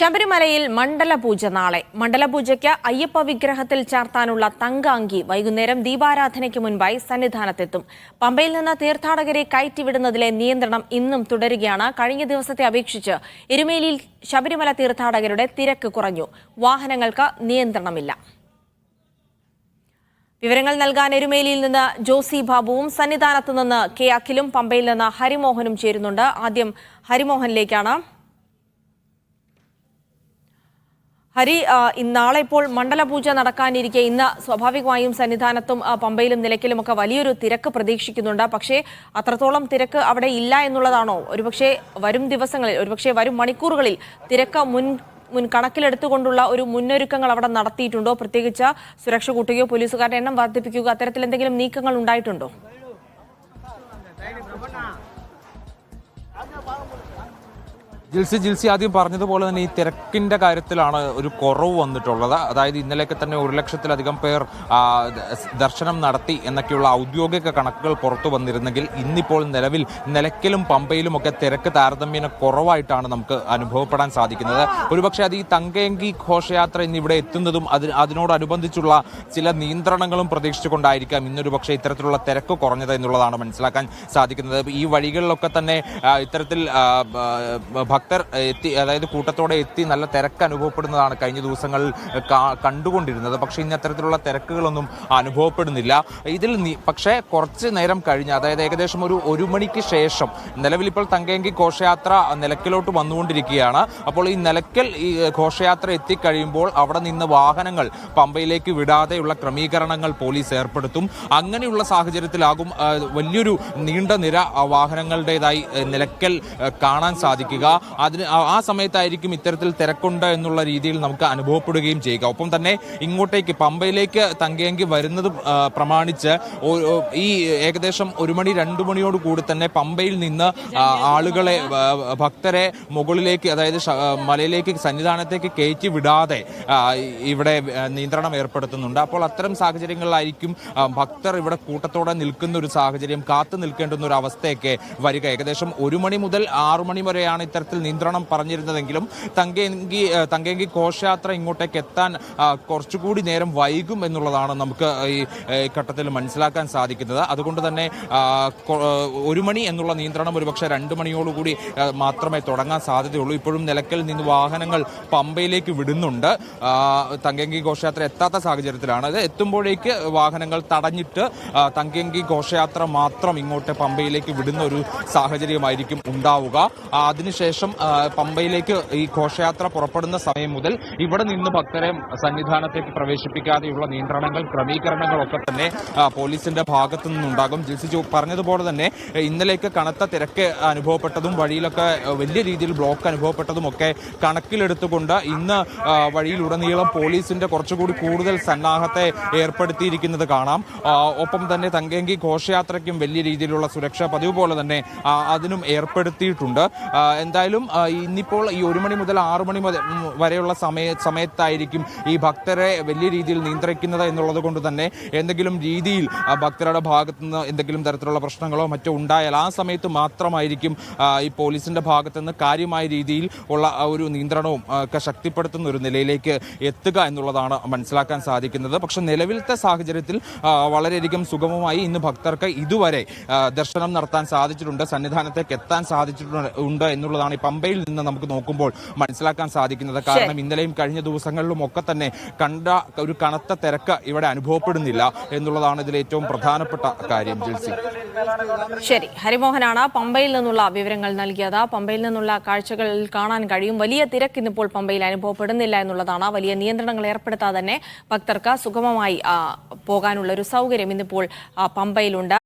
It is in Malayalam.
ശബരിമലയിൽ മണ്ഡലപൂജ നാളെ. മണ്ഡലപൂജയ്ക്ക് അയ്യപ്പ വിഗ്രഹത്തിൽ ചാർത്താനുള്ള തങ്കാങ്കി വൈകുന്നേരം ദീപാരാധനയ്ക്ക് മുൻപായി സന്നിധാനത്തെത്തും. പമ്പയിൽ നിന്ന് തീർത്ഥാടകരെ കയറ്റിവിടുന്നതിലെ നിയന്ത്രണം ഇന്നും തുടരുകയാണ്. കഴിഞ്ഞ ദിവസത്തെ അപേക്ഷിച്ച് എരുമേലിയിൽ ശബരിമല തീർത്ഥാടകരുടെ തിരക്ക് കുറഞ്ഞു. വാഹനങ്ങൾക്ക് നിയന്ത്രണമില്ല. വിവരങ്ങൾ നൽകാൻ എരുമേലിയിൽ നിന്ന് ജോസി ബാബുവും സന്നിധാനത്ത് നിന്ന് കെ അഖിലും പമ്പയിൽ നിന്ന് ഹരിമോഹനും ചേരുന്നുണ്ട്. ആദ്യം ഹരിമോഹനിലേക്കാണ്. ഹരി, നാളെ ഇപ്പോൾ മണ്ഡലപൂജ നടക്കാനിരിക്കെ ഇന്ന് സ്വാഭാവികമായും സന്നിധാനത്തും പമ്പയിലും നിലയ്ക്കലുമൊക്കെ വലിയൊരു തിരക്ക് പ്രതീക്ഷിക്കുന്നുണ്ട്. പക്ഷേ അത്രത്തോളം തിരക്ക് അവിടെ ഇല്ല എന്നുള്ളതാണോ? ഒരുപക്ഷെ വരും ദിവസങ്ങളിൽ, ഒരുപക്ഷെ വരും മണിക്കൂറുകളിൽ തിരക്ക് മുൻ കണക്കിലെടുത്തുകൊണ്ടുള്ള ഒരു മുന്നൊരുക്കങ്ങൾ അവിടെ നടത്തിയിട്ടുണ്ടോ? പ്രത്യേകിച്ച് സുരക്ഷ കൂട്ടുകയോ പോലീസുകാരുടെ എണ്ണം വർദ്ധിപ്പിക്കുകയോ അത്തരത്തിൽ എന്തെങ്കിലും നീക്കങ്ങൾ ഉണ്ടായിട്ടുണ്ടോ? ജിൽസി ആദ്യം പറഞ്ഞതുപോലെ തന്നെ ഈ തിരക്കിന്റെ കാര്യത്തിലാണ് ഒരു കുറവ് വന്നിട്ടുള്ളത്. അതായത് ഇന്നലെയൊക്കെ തന്നെ 1,00,000-ലധികം പേർ ദർശനം നടത്തി എന്നൊക്കെയുള്ള ഔദ്യോഗിക കണക്കുകൾ പുറത്തു വന്നിരുന്നെങ്കിൽ ഇന്നിപ്പോൾ നിലവിൽ നിലയ്ക്കലും പമ്പയിലും ഒക്കെ തിരക്ക് താരതമ്യേന കുറവായിട്ടാണ് നമുക്ക് അനുഭവപ്പെടാൻ സാധിക്കുന്നത്. ഒരുപക്ഷെ അത് ഈ തങ്കയങ്കി ഘോഷയാത്ര ഇന്നിവിടെ എത്തുന്നതും അതിനോടനുബന്ധിച്ചുള്ള ചില നിയന്ത്രണങ്ങളും പ്രതീക്ഷിച്ചുകൊണ്ടായിരിക്കാം ഇന്നൊരു പക്ഷേ ഇത്തരത്തിലുള്ള തിരക്ക് കുറഞ്ഞത് എന്നുള്ളതാണ് മനസ്സിലാക്കാൻ സാധിക്കുന്നത്. ഈ വഴികളിലൊക്കെ തന്നെ ഇത്തരത്തിൽ ഭക്തർ എത്തി, അതായത് കൂട്ടത്തോടെ എത്തി നല്ല തിരക്ക് അനുഭവപ്പെടുന്നതാണ് കഴിഞ്ഞ ദിവസങ്ങളിൽ കണ്ടുകൊണ്ടിരുന്നത്. പക്ഷേ ഇന്ന് അത്തരത്തിലുള്ള തിരക്കുകളൊന്നും അനുഭവപ്പെടുന്നില്ല. ഇതിൽ പക്ഷേ കുറച്ച് നേരം കഴിഞ്ഞ്, അതായത് ഏകദേശം ഒരു മണിക്ക് ശേഷം നിലവിലിപ്പോൾ തങ്കയങ്കി ഘോഷയാത്ര നിലയ്ക്കലോട്ട് വന്നുകൊണ്ടിരിക്കുകയാണ്. അപ്പോൾ ഈ നിലയ്ക്കൽ ഈ ഘോഷയാത്ര എത്തിക്കഴിയുമ്പോൾ അവിടെ നിന്ന് വാഹനങ്ങൾ പമ്പയിലേക്ക് വിടാതെയുള്ള ക്രമീകരണങ്ങൾ പോലീസ് ഏർപ്പെടുത്തും. അങ്ങനെയുള്ള സാഹചര്യത്തിലാകും വലിയൊരു നീണ്ട നിര വാഹനങ്ങളുടേതായി നിലയ്ക്കൽ കാണാൻ സാധിക്കുക. ആ സമയത്തായിരിക്കും ഇത്തരത്തിൽ തിരക്കുണ്ട് എന്നുള്ള രീതിയിൽ നമുക്ക് അനുഭവപ്പെടുകയും ചെയ്യുക. ഒപ്പം തന്നെ ഇങ്ങോട്ടേക്ക് പമ്പയിലേക്ക് തങ്കയങ്കി വരുന്നത് പ്രമാണിച്ച് ഈ ഏകദേശം 1 മണി 2 മണിയോട് കൂടി തന്നെ പമ്പയിൽ നിന്ന് ആളുകളെ, ഭക്തരെ മുകളിലേക്ക്, അതായത് മലയിലേക്ക് സന്നിധാനത്തേക്ക് കയറ്റി വിടാതെ ഇവിടെ നിയന്ത്രണം ഏർപ്പെടുത്തുന്നുണ്ട്. അപ്പോൾ അത്തരം സാഹചര്യങ്ങളിലായിരിക്കും ഭക്തർ ഇവിടെ കൂട്ടത്തോടെ നിൽക്കുന്ന ഒരു സാഹചര്യം, കാത്തു നിൽക്കേണ്ടുന്ന ഒരു അവസ്ഥയൊക്കെ വരിക. ഏകദേശം 1 മണി മുതൽ 6 മണി വരെയാണ് ഇത്തരത്തിൽ നിയന്ത്രണം പറഞ്ഞിരുന്നതെങ്കിലും തങ്കയങ്കി ഘോഷയാത്ര ഇങ്ങോട്ടേക്ക് എത്താൻ കുറച്ചുകൂടി നേരം വൈകും എന്നുള്ളതാണ് നമുക്ക് ഈ ഘട്ടത്തിൽ മനസ്സിലാക്കാൻ സാധിക്കുന്നത്. അതുകൊണ്ട് തന്നെ 1 മണി എന്നുള്ള നിയന്ത്രണം ഒരുപക്ഷെ 2 മണിയോടുകൂടി മാത്രമേ തുടങ്ങാൻ സാധ്യതയുള്ളൂ. ഇപ്പോഴും നിലയ്ക്കൽ നിന്ന് വാഹനങ്ങൾ പമ്പയിലേക്ക് വിടുന്നുണ്ട്. തങ്കയങ്കി ഘോഷയാത്ര എത്താത്ത സാഹചര്യത്തിലാണ്. അത് എത്തുമ്പോഴേക്ക് വാഹനങ്ങൾ തടഞ്ഞിട്ട് തങ്കയങ്കി ഘോഷയാത്ര മാത്രം ഇങ്ങോട്ട് പമ്പയിലേക്ക് വിടുന്ന ഒരു സാഹചര്യമായിരിക്കും ഉണ്ടാവുക. അതിനുശേഷം പമ്പയിലേക്ക് ഈ ഘോഷയാത്ര പുറപ്പെടുന്ന സമയം മുതൽ ഇവിടെ നിന്ന് ഭക്തരെ സന്നിധാനത്തേക്ക് പ്രവേശിപ്പിക്കാതെയുള്ള നിയന്ത്രണങ്ങൾ, ക്രമീകരണങ്ങളൊക്കെ തന്നെ പോലീസിന്റെ ഭാഗത്തു നിന്നുണ്ടാകും. ജിൽസി പറഞ്ഞതുപോലെ തന്നെ ഇന്നലേക്ക് കനത്ത തിരക്ക് അനുഭവപ്പെട്ടതും വഴിയിലൊക്കെ വലിയ രീതിയിൽ ബ്ലോക്ക് അനുഭവപ്പെട്ടതും ഒക്കെ കണക്കിലെടുത്തുകൊണ്ട് ഇന്ന് വഴിയിലുടനീളം പോലീസിന്റെ കുറച്ചുകൂടി കൂടുതൽ സന്നാഹത്തെ ഏർപ്പെടുത്തിയിരിക്കുന്നത് കാണാം. ഒപ്പം തന്നെ തങ്കയങ്കി ഘോഷയാത്രയ്ക്കും വലിയ രീതിയിലുള്ള സുരക്ഷ പതിവ് പോലെ തന്നെ അതിനും ഏർപ്പെടുത്തിയിട്ടുണ്ട്. എന്തായാലും ഇന്നിപ്പോൾ ഈ 1 മണി മുതൽ 6 മണി വരെയുള്ള സമയത്തായിരിക്കും ഈ ഭക്തരെ വലിയ രീതിയിൽ നിയന്ത്രിക്കുന്നത് എന്നുള്ളത് കൊണ്ട് തന്നെ എന്തെങ്കിലും രീതിയിൽ ഭക്തരുടെ ഭാഗത്തു നിന്ന് എന്തെങ്കിലും തരത്തിലുള്ള പ്രശ്നങ്ങളോ മറ്റോ ഉണ്ടായാൽ ആ സമയത്ത് മാത്രമായിരിക്കും ഈ പോലീസിന്റെ ഭാഗത്തു നിന്ന് കാര്യമായ രീതിയിൽ ഉള്ള ഒരു നിയന്ത്രണവും ഒക്കെ ശക്തിപ്പെടുത്തുന്ന ഒരു നിലയിലേക്ക് എത്തുക എന്നുള്ളതാണ് മനസ്സിലാക്കാൻ സാധിക്കുന്നത്. പക്ഷെ നിലവിലത്തെ സാഹചര്യത്തിൽ വളരെയധികം സുഗമമായി ഇന്ന് ഭക്തർക്ക് ഇതുവരെ ദർശനം നടത്താൻ സാധിച്ചിട്ടുണ്ട്, സന്നിധാനത്തേക്ക് എത്താൻ സാധിച്ചിട്ടുണ്ട് എന്നുള്ളതാണ് ഈ പമ്പയിൽ നിന്ന് നമുക്ക് നോക്കുമ്പോൾ മനസ്സിലാക്കാൻ സാധിക്കുന്നത്. കാരണം ഇന്നലെയും കഴിഞ്ഞ ദിവസങ്ങളിലും ഒക്കെ തന്നെ കണ്ട ഒരു കനത്ത തിരക്ക് ഇവിടെ അനുഭവപ്പെടുന്നില്ല എന്നുള്ളതാണ് ഇതിൽ ഏറ്റവും പ്രധാനപ്പെട്ട കാര്യം. ജിൽസി, ശരി. ഹരിമോഹനാണ് പമ്പയിൽ നിന്നുള്ള വിവരങ്ങൾ നൽകിയത്. പമ്പയിൽ നിന്നുള്ള കാഴ്ചകൾ കാണാൻ കഴിയും. വലിയ തിരക്ക് ഇന്നിപ്പോൾ പമ്പയിൽ അനുഭവപ്പെടുന്നില്ല എന്നുള്ളതാണ്. വലിയ നിയന്ത്രണങ്ങൾ ഏർപ്പെടുത്താതെ തന്നെ ഭക്തർക്ക് സുഗമമായി പോകാനുള്ള ഒരു സൗകര്യം ഇന്നിപ്പോൾ പമ്പയിലുണ്ട്.